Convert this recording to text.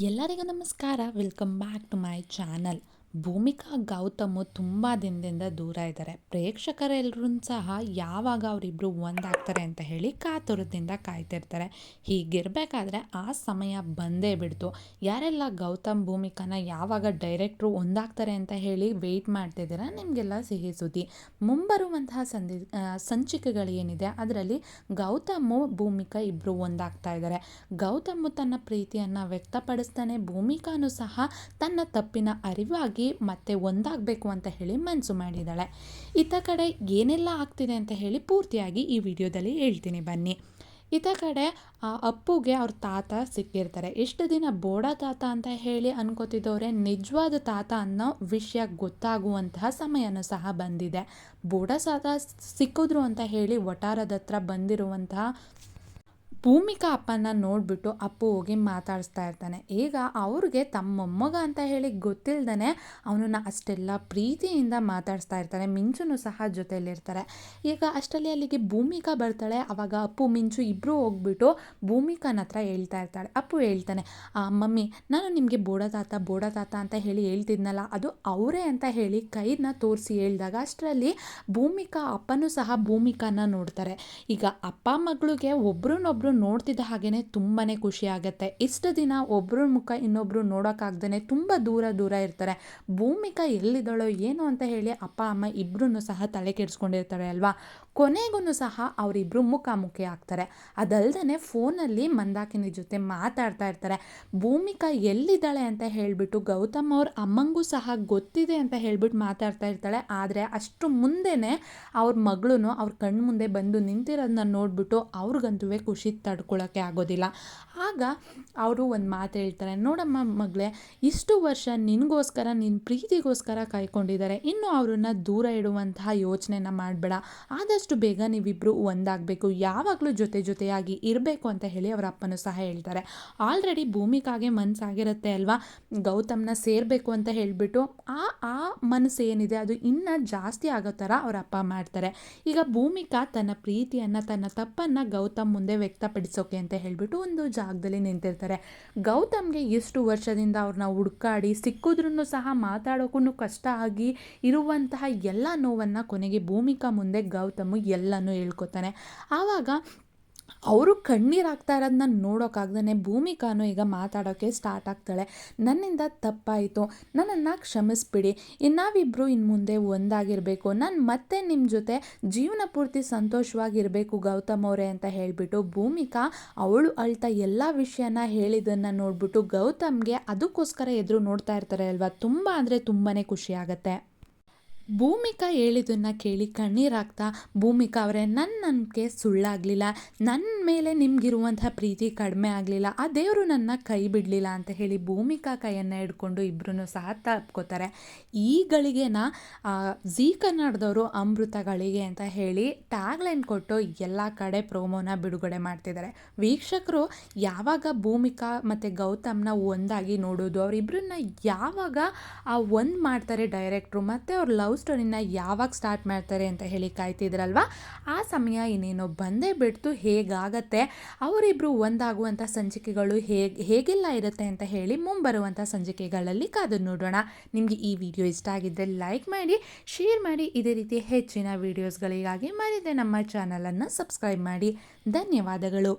ಎಲ್ಲರಿಗೂ ನಮಸ್ಕಾರ. Welcome back to my channel. Bhoomika Gautham ತುಂಬ ದಿನದಿಂದ ದೂರ ಇದ್ದಾರೆ. ಪ್ರೇಕ್ಷಕರೆಲ್ಲರೂ ಸಹ ಯಾವಾಗ ಅವರಿಬ್ಬರು ಒಂದಾಗ್ತಾರೆ ಅಂತ ಹೇಳಿ ಕಾತುರದಿಂದ ಕಾಯ್ತಿರ್ತಾರೆ. ಹೀಗಿರಬೇಕಾದ್ರೆ ಆ ಸಮಯ ಬಂದೇ ಬಿಡ್ತು. ಯಾರೆಲ್ಲ ಗೌತಮ್ ಭೂಮಿಕಾನ ಯಾವಾಗ ಡೈರೆಕ್ಟ್ರು ಒಂದಾಗ್ತಾರೆ ಅಂತ ಹೇಳಿ ವೆಯ್ಟ್ ಮಾಡ್ತಿದ್ದೀರಾ, ನಿಮಗೆಲ್ಲ ಸಿಹಿ ಸುದ್ದಿ. ಮುಂಬರುವಂತಹ ಸಂಚಿಕೆಗಳು ಏನಿದೆ ಅದರಲ್ಲಿ ಗೌತಮು ಭೂಮಿಕಾ ಇಬ್ಬರು ಒಂದಾಗ್ತಾ ಇದ್ದಾರೆ. ಗೌತಮ್ ತನ್ನ ಪ್ರೀತಿಯನ್ನು ವ್ಯಕ್ತಪಡಿಸ್ತಾನೆ, ಭೂಮಿಕಾನು ಸಹ ತನ್ನ ತಪ್ಪಿನ ಅರಿವಾಗಿ ಮತ್ತೆ ಒಂದಾಗಬೇಕು ಅಂತ ಹೇಳಿ ಮನಸ್ಸು ಮಾಡಿದ್ದಾಳೆ. ಇತ್ತ ಕಡೆ ಏನೆಲ್ಲ ಆಗ್ತಿದೆ ಅಂತ ಹೇಳಿ ಪೂರ್ತಿಯಾಗಿ ಈ ವಿಡಿಯೋದಲ್ಲಿ ಹೇಳ್ತೀನಿ ಬನ್ನಿ. ಇತ್ತ ಕಡೆ ಅಪ್ಪುಗೆ ಅವ್ರ ತಾತ ಸಿಕ್ಕಿರ್ತಾರೆ. ಎಷ್ಟು ದಿನ ಬೋಡ ತಾತ ಅಂತ ಹೇಳಿ ಅನ್ಕೋತಿದ್ದವ್ರೆ ನಿಜವಾದ ತಾತ ಅನ್ನೋ ವಿಷಯ ಗೊತ್ತಾಗುವಂತಹ ಸಮಯನೂ ಸಹ ಬಂದಿದೆ. ಬೋಡ ತಾತ ಸಿಕ್ಕಿದ್ರು ಅಂತ ಹೇಳಿ ವಟಾರದ ಹತ್ರ ಬಂದಿರುವಂತಹ ಭೂಮಿಕಾ ಅಪ್ಪನ ನೋಡಿಬಿಟ್ಟು ಅಪ್ಪು ಹೋಗಿ ಮಾತಾಡಿಸ್ತಾ ಇರ್ತಾನೆ. ಈಗ ಅವ್ರಿಗೆ ತಮ್ಮ ಮೊಮ್ಮಗ ಅಂತ ಹೇಳಿ ಗೊತ್ತಿಲ್ಲದೇ ಅವನನ್ನು ಅಷ್ಟೆಲ್ಲ ಪ್ರೀತಿಯಿಂದ ಮಾತಾಡಿಸ್ತಾ ಇರ್ತಾರೆ. ಮಿಂಚುನು ಸಹ ಜೊತೆಯಲ್ಲಿರ್ತಾರೆ. ಈಗ ಅಷ್ಟರಲ್ಲಿ ಅಲ್ಲಿಗೆ ಭೂಮಿಕಾ ಬರ್ತಾಳೆ. ಆವಾಗ ಅಪ್ಪು ಮಿಂಚು ಇಬ್ಬರು ಹೋಗ್ಬಿಟ್ಟು ಭೂಮಿಕಾನ ಹತ್ರ ಹೇಳ್ತಾ ಇರ್ತಾಳೆ. ಅಪ್ಪು ಹೇಳ್ತಾನೆ, ಮಮ್ಮಿ ನಾನು ನಿಮಗೆ ಬೋಡ ತಾತ ಅಂತ ಹೇಳಿ ಹೇಳ್ತಿದ್ನಲ್ಲ, ಅದು ಅವರೇ ಅಂತ ಹೇಳಿ ಕೈನ ತೋರಿಸಿ ಹೇಳಿದಾಗ ಅಷ್ಟರಲ್ಲಿ ಭೂಮಿಕಾ ಅಪ್ಪನೂ ಸಹ ಭೂಮಿಕಾನ ನೋಡ್ತಾರೆ. ಈಗ ಅಪ್ಪ ಮಗಳಿಗೆ ಒಬ್ರನ್ನೊಬ್ರು ನೋಡ್ತಿದ್ದ ಹಾಗೇನೆ ತುಂಬಾ ಖುಷಿ ಆಗುತ್ತೆ. ಇಷ್ಟು ದಿನ ಒಬ್ಬರ ಮುಖ ಇನ್ನೊಬ್ರು ನೋಡೋಕ್ಕಾಗ್ದೇ ತುಂಬ ದೂರ ಇರ್ತಾರೆ. ಭೂಮಿಕಾ ಎಲ್ಲಿದ್ದಾಳೋ ಏನೋ ಅಂತ ಹೇಳಿ ಅಪ್ಪ ಅಮ್ಮ ಇಬ್ಬರೂ ಸಹ ತಲೆ ಕೆಡಿಸ್ಕೊಂಡಿರ್ತಾರೆ ಅಲ್ವಾ. ಕೊನೆಗೂ ಸಹ ಅವರಿಬ್ಬರು ಮುಖಾಮುಖಿ ಆಗ್ತಾರೆ. ಅದಲ್ಲದೆ ಫೋನಲ್ಲಿ ಮಂದಾಕಿನಿ ಜೊತೆ ಮಾತಾಡ್ತಾ ಇರ್ತಾರೆ. ಭೂಮಿಕಾ ಎಲ್ಲಿದ್ದಾಳೆ ಅಂತ ಹೇಳಿಬಿಟ್ಟು ಗೌತಮ್ ಅವ್ರ ಅಮ್ಮಂಗೂ ಸಹ ಗೊತ್ತಿದೆ ಅಂತ ಹೇಳ್ಬಿಟ್ಟು ಮಾತಾಡ್ತಾ ಇರ್ತಾಳೆ. ಆದರೆ ಅಷ್ಟು ಮುಂದೆನೇ ಅವ್ರ ಮಗಳು ಅವ್ರ ಕಣ್ಣು ಮುಂದೆ ಬಂದು ನಿಂತಿರೋದನ್ನ ನೋಡಿಬಿಟ್ಟು ಅವ್ರಿಗಂತೂ ಖುಷಿ ತಡ್ಕೊಳ್ಳೋಕ್ಕೆ ಆಗೋದಿಲ್ಲ. ಆಗ ಅವರು ಒಂದು ಮಾತು ಹೇಳ್ತಾರೆ, ನೋಡಮ್ಮ ಮಗಳೇ, ಇಷ್ಟು ವರ್ಷ ನಿನಗೋಸ್ಕರ ನಿನ್ನ ಪ್ರೀತಿಗೋಸ್ಕರ ಕಾಯ್ಕೊಂಡಿದ್ದಾರೆ. ಇನ್ನು ಅವ್ರನ್ನ ದೂರ ಇಡುವಂತಹ ಯೋಚನೆನ ಮಾಡಬೇಡ. ಆದಷ್ಟು ಬೇಗ ನೀವಿಬ್ಬರು ಒಂದಾಗಬೇಕು, ಯಾವಾಗಲೂ ಜೊತೆಯಾಗಿ ಇರಬೇಕು ಅಂತ ಹೇಳಿ ಅವರ ಅಪ್ಪನೂ ಸಹ ಹೇಳ್ತಾರೆ. ಆಲ್ರೆಡಿ ಭೂಮಿಕಾಗೆ ಮನಸ್ಸಾಗಿರುತ್ತೆ ಅಲ್ವಾ, ಗೌತಮ್ನ ಸೇರಬೇಕು ಅಂತ ಹೇಳಿಬಿಟ್ಟು ಆ ಮನಸ್ಸು ಏನಿದೆ ಅದು ಇನ್ನೂ ಜಾಸ್ತಿ ಆಗೋ ಥರ ಅವರ ಅಪ್ಪ ಮಾಡ್ತಾರೆ. ಈಗ ಭೂಮಿಕಾ ತನ್ನ ಪ್ರೀತಿಯನ್ನು ತನ್ನ ತಪ್ಪನ್ನು ಗೌತಮ್ ಮುಂದೆ ವ್ಯಕ್ತಪಡಿಸೋಕೆ ಅಂತ ಹೇಳಿಬಿಟ್ಟು ಒಂದು ಜಾಗದಲ್ಲಿ ನಿಂತಿರ್ತಾರೆ. ಗೌತಮ್ಗೆ ಎಷ್ಟು ವರ್ಷದಿಂದ ಅವ್ರನ್ನ ಹುಡುಕಾಡಿ ಸಿಕ್ಕಿದ್ರೂ ಸಹ ಮಾತಾಡೋಕ್ಕೂ ಕಷ್ಟ ಆಗಿ ಇರುವಂತಹ ಎಲ್ಲ ನೋವನ್ನು ಕೊನೆಗೆ ಭೂಮಿಕಾ ಮುಂದೆ ಗೌತಮ್ ಎಲ್ಲನೂ ಹೇಳ್ಕೊತಾನೆ. ಆವಾಗ ಅವರು ಕಣ್ಣೀರಾಗ್ತಾ ಇರೋದನ್ನ ನೋಡೋಕ್ಕಾಗ್ದೇ ಭೂಮಿಕಾನು ಈಗ ಮಾತಾಡೋಕ್ಕೆ ಸ್ಟಾರ್ಟ್ ಆಗ್ತಾಳೆ. ನನ್ನಿಂದ ತಪ್ಪಾಯಿತು, ನನ್ನನ್ನು ಕ್ಷಮಿಸ್ಬಿಡಿ, ನಾವಿಬ್ಬರು ಇನ್ನು ಮುಂದೆ ಒಂದಾಗಿರಬೇಕು, ನಾನು ಮತ್ತೆ ನಿಮ್ಮ ಜೊತೆ ಜೀವನ ಪೂರ್ತಿ ಸಂತೋಷವಾಗಿರಬೇಕು ಗೌತಮ್ ಅವರೇ ಅಂತ ಹೇಳಿಬಿಟ್ಟು ಭೂಮಿಕಾ ಅವಳು ಅಳ್ತಾ ಎಲ್ಲ ವಿಷಯನ ಹೇಳಿದ್ದನ್ನು ನೋಡಿಬಿಟ್ಟು ಗೌತಮ್ಗೆ ಅದಕ್ಕೋಸ್ಕರ ಎದುರು ನೋಡ್ತಾ ಇರ್ತಾರೆ ಅಲ್ವಾ, ತುಂಬ ಅಂದರೆ ತುಂಬಾ ಖುಷಿ ಆಗುತ್ತೆ. ಭೂಮಿಕಾ ಹೇಳಿದ್ದನ್ನು ಕೇಳಿ ಕಣ್ಣೀರಾಗ್ತಾ, ಭೂಮಿಕಾ ಅವರೇ, ನನ್ನ ನಂಬಿಕೆ ಸುಳ್ಳಾಗಲಿಲ್ಲ, ನನ್ನ ಮೇಲೆ ನಿಮಗಿರುವಂಥ ಪ್ರೀತಿ ಕಡಿಮೆ ಆಗಲಿಲ್ಲ, ಆ ದೇವರು ನನ್ನ ಕೈ ಬಿಡಲಿಲ್ಲ ಅಂತ ಹೇಳಿ ಭೂಮಿಕಾ ಕೈಯನ್ನು ಹಿಡ್ಕೊಂಡು ಇಬ್ಬರೂ ಸಹ ತಪ್ಕೋತಾರೆ. ಈ ಗಳಿಗೆನ ಜೀ ಕನ್ನಡದವರು ಅಮೃತ ಗಳಿಗೆ ಅಂತ ಹೇಳಿ ಟ್ಯಾಗ್ಲೈನ್ ಕೊಟ್ಟು ಎಲ್ಲ ಕಡೆ ಪ್ರೋಮೋನ ಬಿಡುಗಡೆ ಮಾಡ್ತಿದ್ದಾರೆ. ವೀಕ್ಷಕರು ಯಾವಾಗ ಭೂಮಿಕಾ ಮತ್ತು ಗೌತಮ್ನ ಒಂದಾಗಿ ನೋಡೋದು, ಅವರಿಬ್ಬರನ್ನ ಯಾವಾಗ ಒಂದು ಮಾಡ್ತಾರೆ ಡೈರೆಕ್ಟ್ರು, ಮತ್ತು ಅವ್ರ ಲವ್ ಸ್ಟೋರಿನ ಯಾವಾಗ ಸ್ಟಾರ್ಟ್ ಮಾಡ್ತಾರೆ ಅಂತ ಹೇಳಿ ಕಾಯ್ತಿದ್ರಲ್ವ, ಆ ಸಮಯ ಇನ್ನೇನೋ ಬಂದೇ ಬಿಡ್ತು. ಹೇಗಾಗತ್ತೆ ಅವರಿಬ್ಬರು ಒಂದಾಗುವಂಥ ಸಂಚಿಕೆಗಳು ಹೇಗೆಲ್ಲ ಇರುತ್ತೆ ಅಂತ ಹೇಳಿ ಮುಂಬರುವಂಥ ಸಂಚಿಕೆಗಳಲ್ಲಿ ಕಾದು ನೋಡೋಣ. ನಿಮಗೆ ಈ ವಿಡಿಯೋ ಇಷ್ಟ ಆಗಿದ್ದರೆ ಲೈಕ್ ಮಾಡಿ, ಶೇರ್ ಮಾಡಿ. ಇದೇ ರೀತಿ ಹೆಚ್ಚಿನ ವಿಡಿಯೋಸ್ಗಳಿಗಾಗಿ ಮರಿದೆ ನಮ್ಮ ಚಾನಲನ್ನು ಸಬ್ಸ್ಕ್ರೈಬ್ ಮಾಡಿ. ಧನ್ಯವಾದಗಳು.